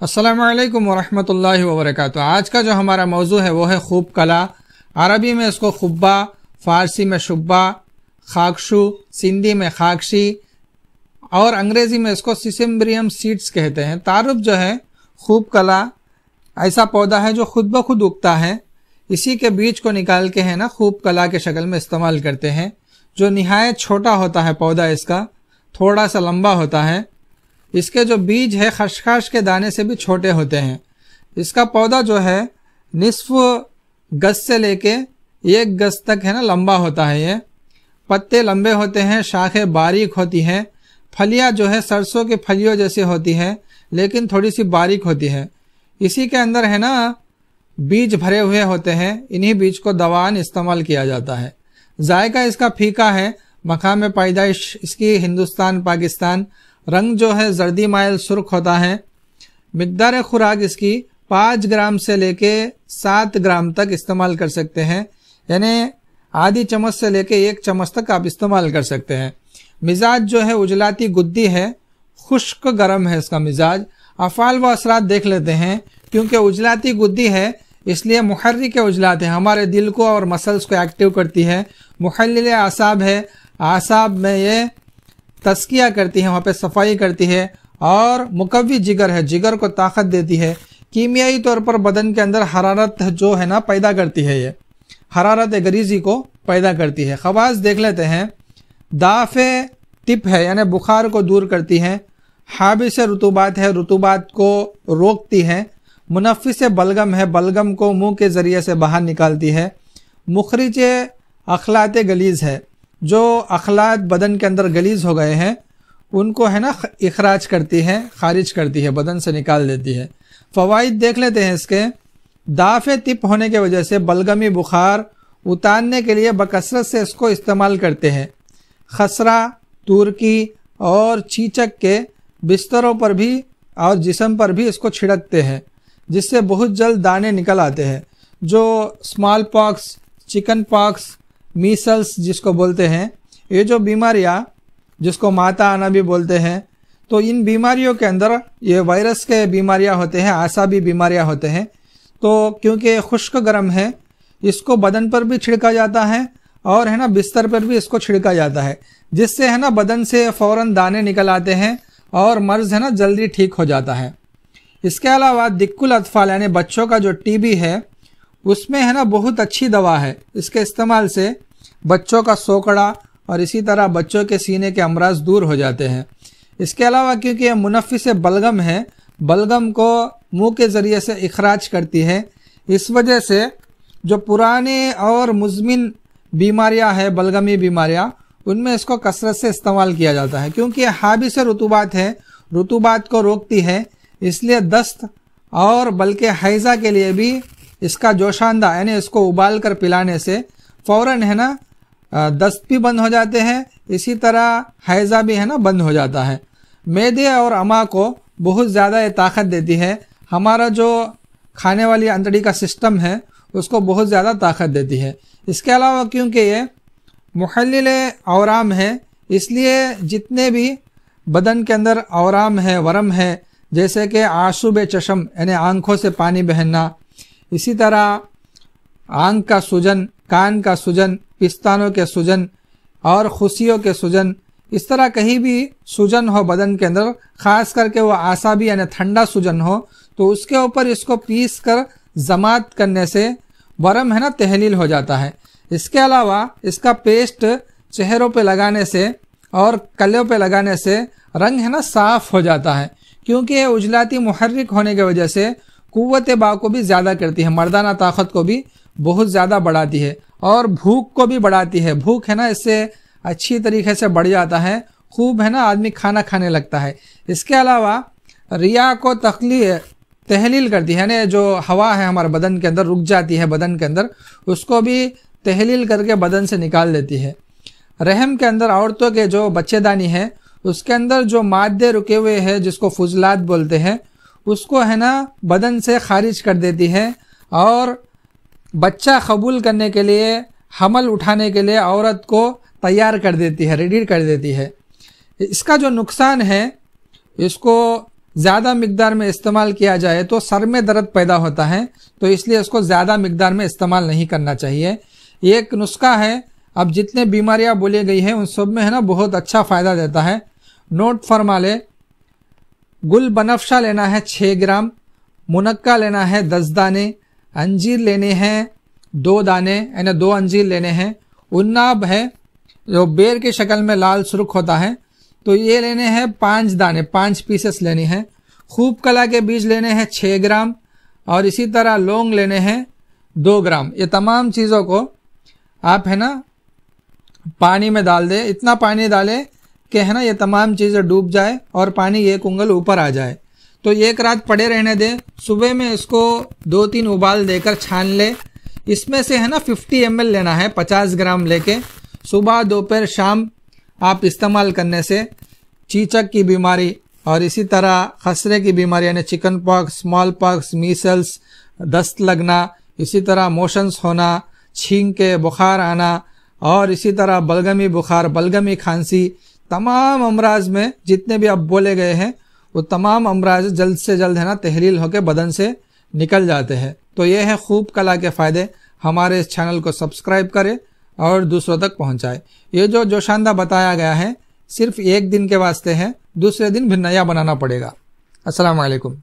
अस्सलामु अलैकुम वरहमतुल्लाहि वबरकातुहू। आज का जो हमारा मौजू है वो है खूब कला। अरबी में इसको खुब्बा, फ़ारसी में शुब्बा, खाकशू, सिंधी में खाकशी और अंग्रेज़ी में इसको सिसिम्ब्रियम सीड्स कहते हैं। तारुफ जो है खूब कला ऐसा पौधा है जो खुद ब खुद उगता है। इसी के बीज को निकाल के है ना खूब कला के शक्ल में इस्तेमाल करते हैं। जो निहायत छोटा होता है पौधा, इसका थोड़ा सा लंबा होता है। इसके जो बीज है खशखाश के दाने से भी छोटे होते हैं। इसका पौधा जो है निस्फ गज से लेके 1 गज तक है ना लंबा होता है। ये पत्ते लंबे होते हैं, शाखें बारीक होती हैं। फलियां जो है सरसों की फलियों जैसी होती है लेकिन थोड़ी सी बारीक होती है। इसी के अंदर है ना बीज भरे हुए होते हैं। इन्हीं बीज को दवान इस्तेमाल किया जाता है। जायका इसका फीका है। मकाम पैदाइश इसकी हिंदुस्तान पाकिस्तान। रंग जो है जर्दी माइल सुर्ख होता है। मिकदार खुराक इसकी 5 ग्राम से लेके 7 ग्राम तक इस्तेमाल कर सकते हैं, यानी आधी चम्मच से लेके 1 चम्मच तक आप इस्तेमाल कर सकते हैं। मिजाज जो है उजलाती गुद्दी है, खुश्क गर्म है इसका मिजाज। अफ़ाल व असरात देख लेते हैं। क्योंकि उजलाती गुद्दी है इसलिए मुहर्रिक उजलात है, हमारे दिल को और मसल्स को एक्टिव करती है। मुहल्लिल आसाब है, आसाब में ये तस्किया करती है, वहाँ पे सफाई करती है। और मुकव्वी जिगर है, जिगर को ताकत देती है। कीमियाई तौर पर बदन के अंदर हरारत जो है ना पैदा करती है, ये हरारत गरीजी को पैदा करती है। खवास देख लेते हैं। दाफ़े तिप है यानी बुखार को दूर करती है। हाबिस रुतूबात है, रुतूबात को रोकती है। मुनफ़िस बलगम है, बलगम को मुंह के ज़रिए से बाहर निकालती है। मुखरिज अखलात गलीज़ है, जो अखलात बदन के अंदर गलीज हो गए हैं उनको है ना इखराज करती है, खारिज करती है, बदन से निकाल देती है। फ़वाइद देख लेते हैं इसके। दाफ़े तिप होने की वजह से बलगमी बुखार उतारने के लिए बकसरत से इसको इस्तेमाल करते हैं। खसरा, तुर्की और चीचक के बिस्तरों पर भी और जिस्म पर भी इसको छिड़कते हैं, जिससे बहुत जल्द दाने निकल आते हैं। जो small pox, chicken pox, Meselson जिसको बोलते हैं, ये जो बीमारियाँ जिसको माता आना भी बोलते हैं, तो इन बीमारियों के अंदर ये वायरस के बीमारियाँ होते हैं, आसाबी बीमारियाँ होते हैं। तो क्योंकि खुश्क गर्म है इसको बदन पर भी छिड़का जाता है और है ना बिस्तर पर भी इसको छिड़का जाता है, जिससे है ना बदन से फ़ौरन दाने निकल आते हैं और मर्ज़ है ना जल्दी ठीक हो जाता है। इसके अलावा दिक्कुल अतफ़ाल यानी बच्चों का जो टीबी है उसमें है ना बहुत अच्छी दवा है। इसके इस्तेमाल से बच्चों का सोकड़ा और इसी तरह बच्चों के सीने के अमराज दूर हो जाते हैं। इसके अलावा क्योंकि यह मुनफ़िस बलगम है, बलगम को मुंह के ज़रिए से इखराज करती है, इस वजह से जो पुराने और मुज़मिन बीमारियां हैं, बलगमी बीमारियां, उनमें इसको कसरत से इस्तेमाल किया जाता है। क्योंकि यह हाबिस रुतूबात है, रुतूबात को रोकती है, इसलिए दस्त और बल्कि हैज़ा के लिए भी इसका जोशांदा यानी इसको उबाल कर पिलाने से फ़ौरन है ना दस्त भी बंद हो जाते हैं, इसी तरह हैज़ा भी है ना बंद हो जाता है। मैदे और अमा को बहुत ज़्यादा ये ताकत देती है। हमारा जो खाने वाली अंतड़ी का सिस्टम है उसको बहुत ज़्यादा ताकत देती है। इसके अलावा क्योंकि ये मुहल्लिल औराम है, इसलिए जितने भी बदन के अंदर औराम है, वरम है, जैसे कि आशुब चशम यानी आँखों से पानी बहना, इसी तरह आँख का सूजन, कान का सूजन, पिस्तानों के सूजन और खुशियों के सूजन, इस तरह कहीं भी सूजन हो बदन के अंदर, ख़ास करके वो आसाबी यानी ठंडा सूजन हो, तो उसके ऊपर इसको पीस कर जमात करने से वरम है ना तहलील हो जाता है। इसके अलावा इसका पेस्ट चेहरों पे लगाने से और कलियों पे लगाने से रंग है ना साफ़ हो जाता है। क्योंकि ये उजलाती मुहर्रिक होने की वजह से कुव्वत बा को भी ज़्यादा करती है, मर्दाना ताकत को भी बहुत ज़्यादा बढ़ाती है और भूख को भी बढ़ाती है। भूख है ना इससे अच्छी तरीके से बढ़ जाता है, खूब है ना आदमी खाना खाने लगता है। इसके अलावा रिया को तहलील करती है, यानी जो हवा है हमारे बदन के अंदर रुक जाती है बदन के अंदर, उसको भी तहलील करके बदन से निकाल देती है। रहम के अंदर औरतों के जो बच्चेदानी है उसके अंदर जो मादे रुके हुए हैं जिसको फुजलात बोलते हैं, उसको है ना बदन से खारिज कर देती है और बच्चा कबूल करने के लिए, हमल उठाने के लिए औरत को तैयार कर देती है, रेडी कर देती है। इसका जो नुकसान है, इसको ज़्यादा मिकदार में इस्तेमाल किया जाए तो सर में दर्द पैदा होता है, तो इसलिए इसको ज़्यादा मिकदार में इस्तेमाल नहीं करना चाहिए। ये एक नुस्खा है, अब जितने बीमारियां बोली गई है उन सब में है ना बहुत अच्छा फ़ायदा देता है। नोट फरमा ले, गुल बनफशा लेना है 6 ग्राम, मुनक्का लेना है 10 दाने, अंजीर लेने हैं 2 दाने यानी 2 अंजीर लेने हैं, उन्नाब है जो बेर की शक्ल में लाल सुर्ख होता है तो ये लेने हैं 5 दाने, 5 पीसेस लेने हैं। खूब कला के बीज लेने हैं 6 ग्राम और इसी तरह लौंग लेने हैं 2 ग्राम। ये तमाम चीज़ों को आप है ना पानी में डाल दे, इतना पानी डाले कि है ना ये तमाम चीज़ें डूब जाए और पानी 1 उंगल ऊपर आ जाए। तो 1 रात पड़े रहने दे, सुबह में इसको 2-3 उबाल देकर छान ले। इसमें से है ना 50 ml लेना है, 50 ग्राम लेके सुबह दोपहर शाम आप इस्तेमाल करने से चीचक की बीमारी और इसी तरह खसरे की बीमारी यानी chicken pox, small pox, Meselson, दस्त लगना, इसी तरह मोशंस होना, छींक के बुखार आना और इसी तरह बलगमी बुखार, बलगमी खांसी, तमाम अमराज में जितने भी अब बोले गए हैं वो तमाम अमराज जल्द से जल्द है ना तहलील होकर बदन से निकल जाते हैं। तो ये है खूब कला के फ़ायदे। हमारे इस चैनल को सब्सक्राइब करें और दूसरों तक पहुंचाए। ये जो जोशांदा बताया गया है सिर्फ 1 दिन के वास्ते है, दूसरे दिन फिर नया बनाना पड़ेगा। अस्सलाम वालेकुम।